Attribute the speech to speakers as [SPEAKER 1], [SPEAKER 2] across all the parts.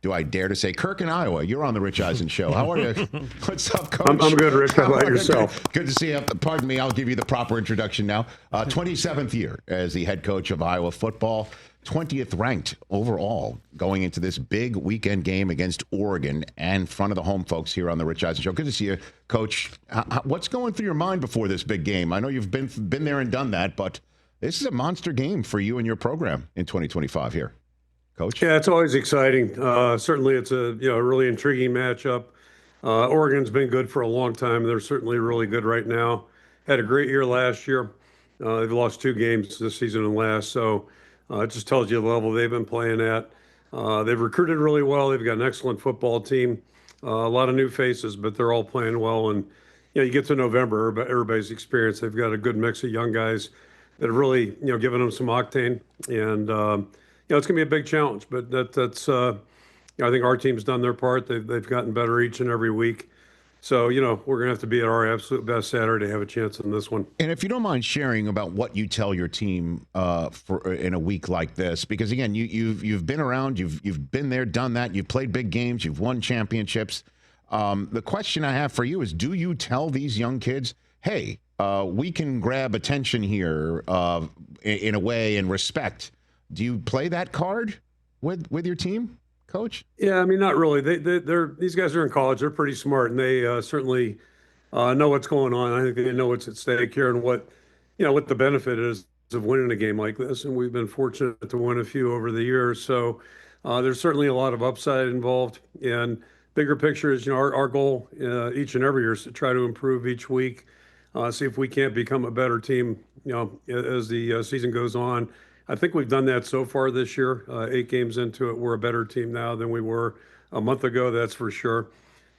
[SPEAKER 1] do I dare to say, Kirk in Iowa. You're on the Rich Eisen Show. How are you? What's up, Coach?
[SPEAKER 2] I'm good, Rich. How about yourself?
[SPEAKER 1] Good to see you. Pardon me. I'll give you the proper introduction now. 27th year as the head coach of Iowa football. 20th ranked overall going into this big weekend game against Oregon and in front of the home folks here on the Rich Eisen Show. Good to see you, Coach. What's going through your mind before this big game? I know you've been there and done that, but this is a monster game for you and your program in 2025 here, Coach.
[SPEAKER 2] Yeah, it's always exciting. Certainly, it's a really intriguing matchup. Oregon's been good for a long time. They're certainly really good right now. Had a great year last year. They've lost 2 games this season and last, so it just tells you the level they've been playing at. They've recruited really well. They've got an excellent football team. A lot of new faces, but they're all playing well. And you get to November, but everybody's experienced. They've got a good mix of young guys that have really given them some octane. And it's going to be a big challenge. But that's I think our team's done their part. They've gotten better each and every week. So, we're going to have to be at our absolute best Saturday to have a chance in this one.
[SPEAKER 1] And if you don't mind sharing about what you tell your team for in a week like this, because, again, you've been around, you've been there, done that, you've played big games, you've won championships. The question I have for you is, do you tell these young kids, hey, we can grab attention here in a way and respect? Do you play that card with your team, Coach?
[SPEAKER 2] Yeah, I mean, not really. These guys are in college. They're pretty smart, and they certainly know what's going on. I think they know what's at stake here and what the benefit is of winning a game like this. And we've been fortunate to win a few over the years. So there's certainly a lot of upside involved. And bigger picture is, our goal each and every year is to try to improve each week, see if we can't become a better team, as the season goes on. I think we've done that so far this year. 8 games into it, we're a better team now than we were a month ago. That's for sure.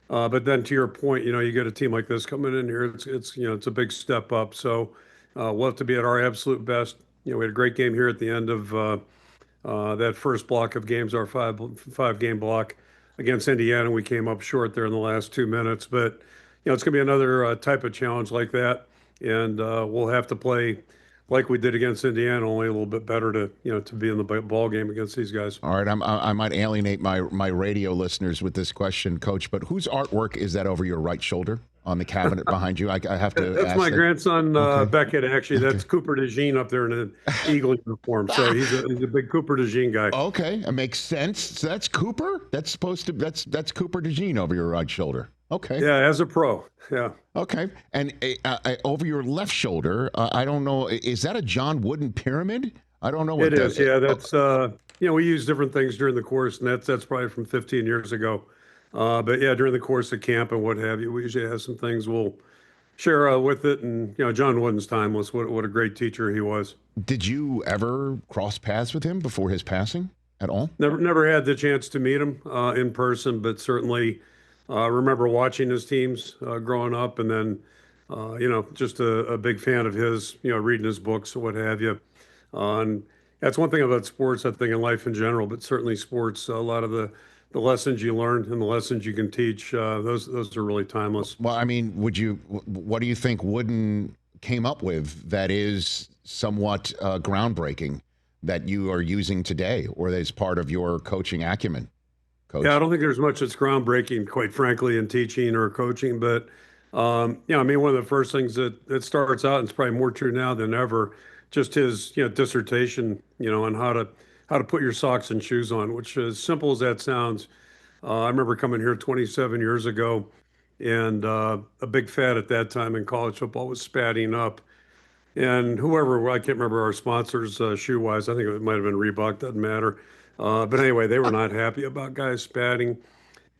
[SPEAKER 2] But then to your point, you get a team like this coming in here. It's a big step up. So we'll have to be at our absolute best. We had a great game here at the end of that first block of games, our five game block against Indiana. We came up short there in the last 2 minutes. But it's going to be another type of challenge like that, and we'll have to play like we did against Indiana, only a little bit better to be in the ball game against these guys.
[SPEAKER 1] All right, I might alienate my radio listeners with this question, Coach, but whose artwork is that over your right shoulder on the cabinet behind you? I have to
[SPEAKER 2] That's
[SPEAKER 1] ask
[SPEAKER 2] my
[SPEAKER 1] that.
[SPEAKER 2] grandson, Beckett, actually. That's Cooper DeJean up there in an Eagle uniform. So he's a big Cooper DeJean guy.
[SPEAKER 1] Okay, it makes sense. So that's Cooper? That's Cooper DeJean over your right shoulder. Okay.
[SPEAKER 2] Yeah, as a pro. Yeah.
[SPEAKER 1] Okay. And over your left shoulder, I don't know, is that a John Wooden pyramid? I don't know what
[SPEAKER 2] it is. Yeah, that's we use different things during the course, and that's probably from 15 years ago. But yeah, during the course of camp and what have you, we usually have some things we'll share with it. And John Wooden's timeless. What a great teacher he was.
[SPEAKER 1] Did you ever cross paths with him before his passing at all?
[SPEAKER 2] Never had the chance to meet him in person, but certainly remember watching his teams growing up, and then just a big fan of his. Reading his books or what have you. And that's one thing about sports, I think, in life in general, but certainly sports. A lot of the lessons you learn and the lessons you can teach, those are really timeless.
[SPEAKER 1] Well, I mean, what do you think Wooden came up with that is somewhat groundbreaking that you are using today, or that is part of your coaching acumen, Coach?
[SPEAKER 2] Yeah, I don't think there's much that's groundbreaking, quite frankly, in teaching or coaching. But I mean, one of the first things that starts out, and it's probably more true now than ever, just his dissertation, on how to put your socks and shoes on, which, as simple as that sounds, I remember coming here 27 years ago, and a big fad at that time in college football was spatting up. And whoever, I can't remember our sponsors shoe-wise, I think it might have been Reebok, doesn't matter. But anyway, they were not happy about guys spatting.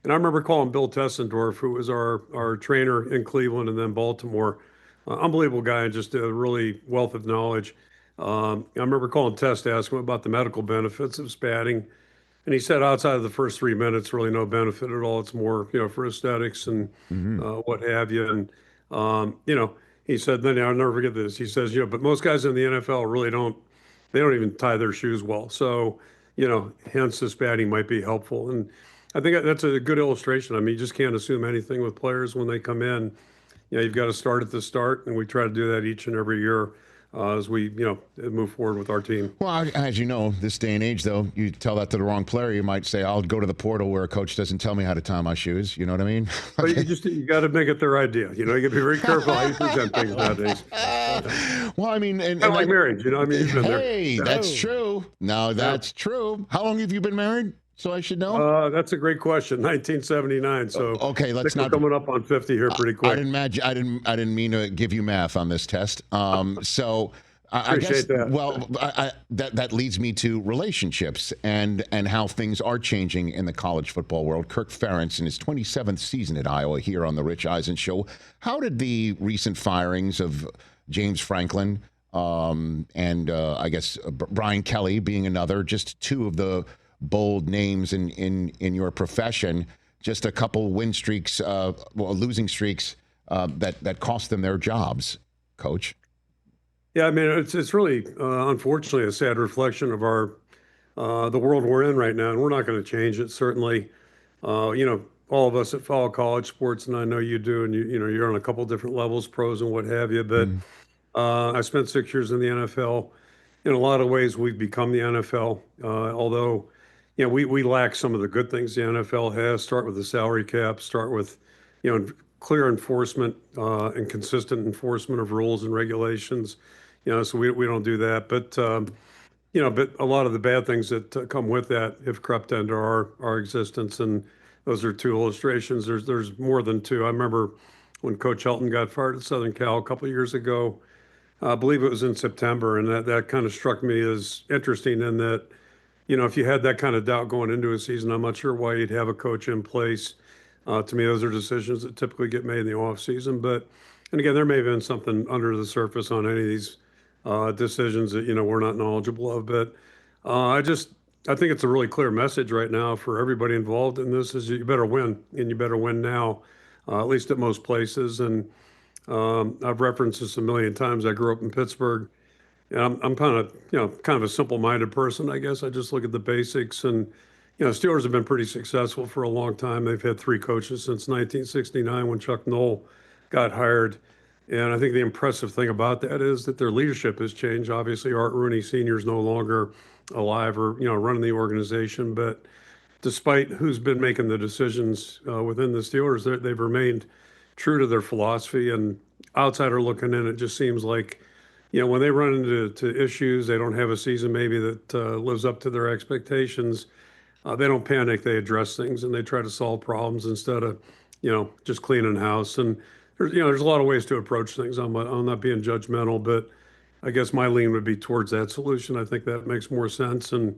[SPEAKER 2] And I remember calling Bill Tessendorf, who was our trainer in Cleveland and then Baltimore. Unbelievable guy and just a really wealth of knowledge. I remember calling Tess to ask him about the medical benefits of spatting. And he said outside of the first 3 minutes, really no benefit at all. It's more, for aesthetics and what have you. And, he said, then I'll never forget this. He says, but most guys in the NFL really they don't even tie their shoes well. So, hence the spatting might be helpful. And I think that's a good illustration. I mean, you just can't assume anything with players when they come in. You've got to start at the start, and we try to do that each and every year. as we, move forward with our team.
[SPEAKER 1] Well, as you know, this day and age, though, you tell that to the wrong player, you might say, "I'll go to the portal where a coach doesn't tell me how to tie my shoes." You know what I mean?
[SPEAKER 2] But you got to make it their idea. You got to be very careful how you present things nowadays.
[SPEAKER 1] Well, I mean, and
[SPEAKER 2] Kind of like marriage, I mean, you've been there.
[SPEAKER 1] hey, that's true. No, that's true. How long have you been married? So I should know.
[SPEAKER 2] That's a great question. 1979. So
[SPEAKER 1] Okay, let's
[SPEAKER 2] we're
[SPEAKER 1] not.
[SPEAKER 2] coming up on 50 here pretty quick.
[SPEAKER 1] I didn't mean to give you math on this test. So I guess
[SPEAKER 2] Appreciate that.
[SPEAKER 1] well, that leads me to relationships and how things are changing in the college football world. Kirk Ferentz in his 27th season at Iowa here on the Rich Eisen Show. How did the recent firings of James Franklin and I guess Brian Kelly being another, just two of the bold names in your profession, just a couple win streaks, losing streaks that cost them their jobs, Coach?
[SPEAKER 2] Yeah, I mean, it's really, unfortunately, a sad reflection of the world we're in right now, and we're not going to change it. Certainly, all of us that follow college sports, and I know you do, and you're on a couple different levels, pros and what have you. But I spent 6 years in the NFL. In a lot of ways, we've become the NFL, although. We lack some of the good things the NFL has. Start with the salary cap. Start with, clear enforcement and consistent enforcement of rules and regulations. So we don't do that. But but a lot of the bad things that come with that have crept into our existence, and those are two illustrations. There's more than two. I remember when Coach Helton got fired at Southern Cal a couple of years ago. I believe it was in September, and that kind of struck me as interesting in that. If you had that kind of doubt going into a season, I'm not sure why you'd have a coach in place. To me, those are decisions that typically get made in the offseason. And again, there may have been something under the surface on any of these decisions that, we're not knowledgeable of. But I think it's a really clear message right now for everybody involved in this is you better win, and you better win now, at least at most places. And I've referenced this a million times. I grew up in Pittsburgh. And I'm kind of a simple-minded person, I guess. I just look at the basics, and Steelers have been pretty successful for a long time. They've had three coaches since 1969 when Chuck Noll got hired, and I think the impressive thing about that is that their leadership has changed. Obviously, Art Rooney Sr. is no longer alive or running the organization, but despite who's been making the decisions within the Steelers, they've remained true to their philosophy. And outsider looking in, it just seems like. When they run into issues, they don't have a season maybe that lives up to their expectations. They don't panic. They address things and they try to solve problems instead of, just cleaning house. And there's a lot of ways to approach things. I'm not being judgmental, but I guess my lean would be towards that solution. I think that makes more sense, and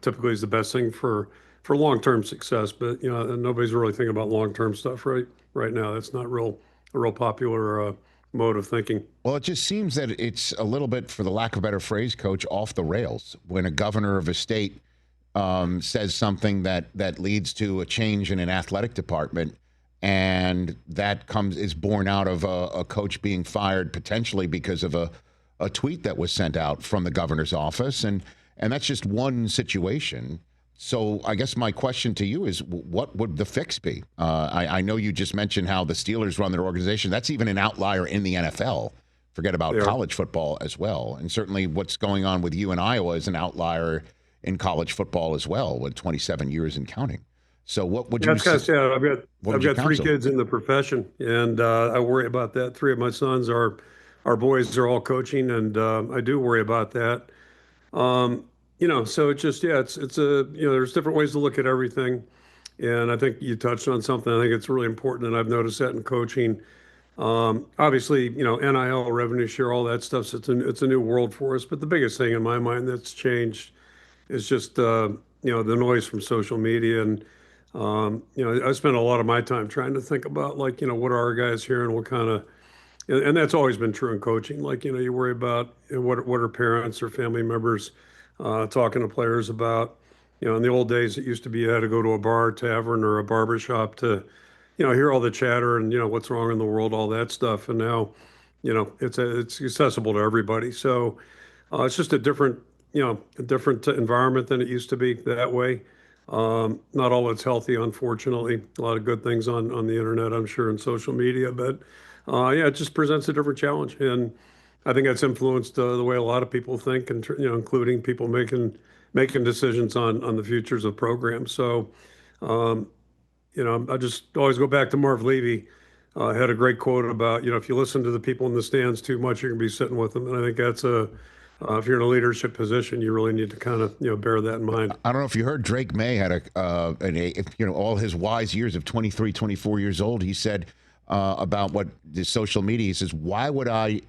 [SPEAKER 2] typically is the best thing for long-term success. But nobody's really thinking about long-term stuff right now. That's not a real popular mode of thinking.
[SPEAKER 1] Well, it just seems that it's a little bit, for the lack of a better phrase, Coach, off the rails when a governor of a state says something that leads to a change in an athletic department, and that is born out of a coach being fired potentially because of a tweet that was sent out from the governor's office, and that's just one situation. So I guess my question to you is, what would the fix be? I know you just mentioned how the Steelers run their organization. That's even an outlier in the NFL. Forget about college football as well. And certainly what's going on with you in Iowa is an outlier in college football as well, with 27 years and counting. So what would you
[SPEAKER 2] say? That's kind of sad. I've got three
[SPEAKER 1] counsel?
[SPEAKER 2] kids in the profession, and I worry about that. Three of my sons our boys are all coaching, and I do worry about that. So it's just, there's different ways to look at everything. And I think you touched on something. I think it's really important, and I've noticed that in coaching. Obviously, NIL, revenue share, all that stuff. So it's a new world for us. But the biggest thing in my mind that's changed is just, the noise from social media. And, I spend a lot of my time trying to think about, what are our guys hearing, what kind of, and that's always been true in coaching. You worry about what are parents or family members talking to players about. In the old days, it used to be you had to go to a bar, tavern, or a barber shop to, hear all the chatter and, what's wrong in the world, all that stuff. And now, it's accessible to everybody. So it's just a different environment than it used to be that way. Not all it's healthy, unfortunately. A lot of good things on the internet, I'm sure, and social media. But, it just presents a different challenge. And I think that's influenced the way a lot of people think, and including people making decisions on the futures of programs. So, um, I just always go back to Marv Levy. Had a great quote about, if you listen to the people in the stands too much, you're going to be sitting with them. And I think that's if you're in a leadership position, you really need to kind of, bear that in mind.
[SPEAKER 1] I don't know if you heard Drake May had all his wise years of 23, 24 years old. He said about what the social media, he says, why would I,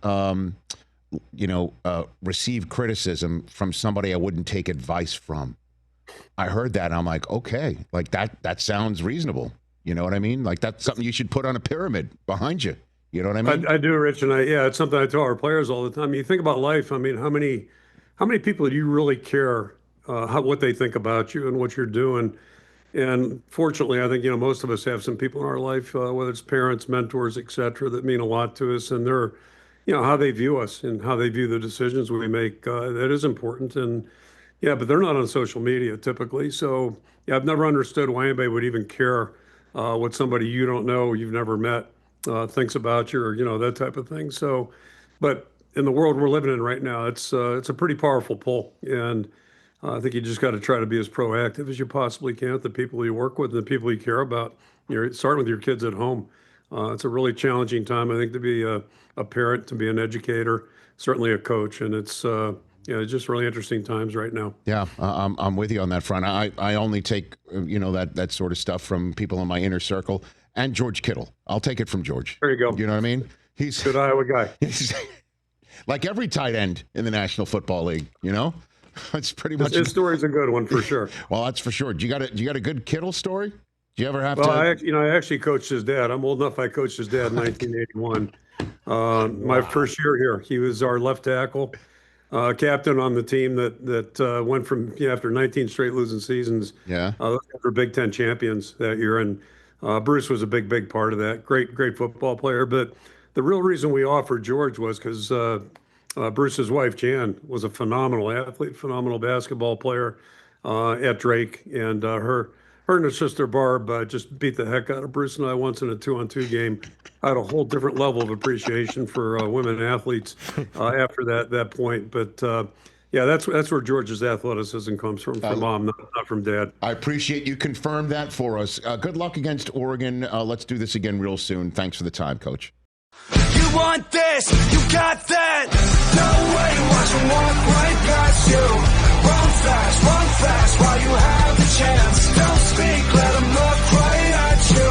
[SPEAKER 1] receive criticism from somebody I wouldn't take advice from? I heard that. And I'm like, okay, like that sounds reasonable. You know what I mean? Like that's something you should put on a pyramid behind you. You know what I mean?
[SPEAKER 2] I do, Rich, and it's something I tell our players all the time. You think about life. I mean, how many people do you really care what they think about you and what you're doing? And fortunately, I think most of us have some people in our life, whether it's parents, mentors, et cetera, that mean a lot to us, and they're, how they view us and how they view the decisions we make. That is important, and but they're not on social media typically. So I've never understood why anybody would even care what somebody you don't know, you've never met, thinks about you, or that type of thing. So, but in the world we're living in right now, it's a pretty powerful pull, and I think you just got to try to be as proactive as you possibly can with the people you work with and the people you care about. Starting with your kids at home. It's a really challenging time, I think, to be a parent, to be an educator, certainly a coach, and it's just really interesting times right now.
[SPEAKER 1] Yeah, I'm with you on that front. I only take that sort of stuff from people in my inner circle and George Kittle. I'll take it from George.
[SPEAKER 2] There you go.
[SPEAKER 1] You know what I mean? He's
[SPEAKER 2] good Iowa guy.
[SPEAKER 1] He's like every tight end in the National Football League. It's pretty much
[SPEAKER 2] his story's a good one for sure.
[SPEAKER 1] Well, that's for sure. You got a good Kittle story? Do you ever have
[SPEAKER 2] to?
[SPEAKER 1] I
[SPEAKER 2] actually coached his dad. I'm old enough. I coached his dad in 1981. My first year here, he was our left tackle. Captain on the team that went from after 19 straight losing seasons.
[SPEAKER 1] Yeah,
[SPEAKER 2] for Big Ten champions that year, and Bruce was a big part of that. Great football player. But the real reason we offered George was because Bruce's wife Jan was a phenomenal athlete, phenomenal basketball player at Drake, and her and her sister Barb just beat the heck out of Bruce and I once in a 2-on-2 game. I had a whole different level of appreciation for women athletes after that point. But that's where George's athleticism comes from mom, not from dad.
[SPEAKER 1] I appreciate you confirmed that for us. Good luck against Oregon. Let's do this again real soon. Thanks for the time, Coach.
[SPEAKER 3] You want this, you got that. No way, watch them walk right past you. Run fast while you have the chance. Don't speak, let them look right at you.